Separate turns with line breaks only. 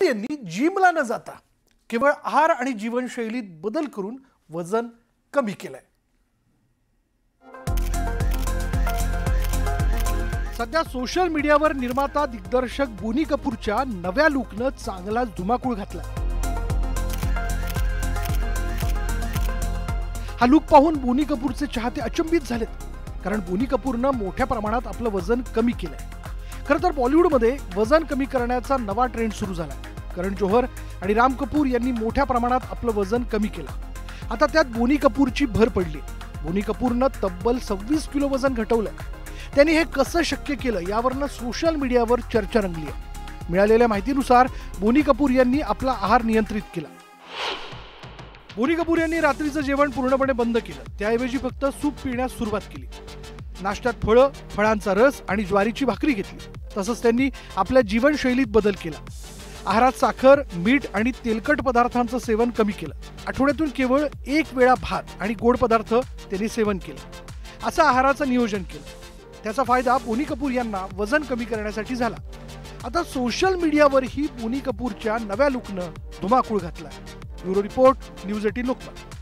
कपूर यांनी जिमला न जाता केवळ आहार आणि जीवनशैलीत बदल करून वजन कमी केलंय। सध्या सोशल मीडियावर निर्माता दिग्दर्शक बोनी कपूरच्या नव्या लुकनं चांगलाच धुमाकूळ घातलाय। हा लुक पाहून बोनी कपूरचे चाहते अचंबित झालेत, कारण बोनी कपूरनं मोठ्या प्रमाणात आपलं वजन कमी केलंय। खरं तर बॉलिवूडमध्ये वजन कमी करण्याचा नवा ट्रेंड सुरू झालाय। करण जोहर आणि राम कपूर यांनी मोठ्या प्रमाणात आपलं वजन कमी केलं। आता त्यात बोनी कपूरची भर पडली। बोनी कपूरनं तब्बल 26 किलो वजन घटवलंय। त्यांनी हे कसं शक्य केलं यावरनं सोशल मीडियावर चर्चा रंगली आहे। मिळालेल्या माहितीनुसार बोनी कपूर यांनी आपला आहार नियंत्रित केला। बोनी कपूर यांनी रात्रीचं जेवण पूर्णपणे बंद केलं, त्याऐवजी फक्त सूप पिण्यास सुरुवात केली। नाश्त्यात फळं, फळांचा रस आणि ज्वारीची भाकरी घेतली। तसंच त्यांनी आपल्या जीवनशैलीत बदल केला। आहारात साखर, मीठ आणि तेलकट पदार्थांचं सेवन कमी केलं। आठवड्यातून केवळ एक वेळा भात आणि गोड पदार्थ त्यांनी सेवन केलं। असं आहाराचं नियोजन केलं। त्याचा फायदा बोनी कपूर यांना वजन कमी करण्यासाठी झाला। आता सोशल मीडियावरही बोनी कपूरच्या नव्या लुकनं धुमाकूळ घातलाय। Bureau report, news 18 Lokmat.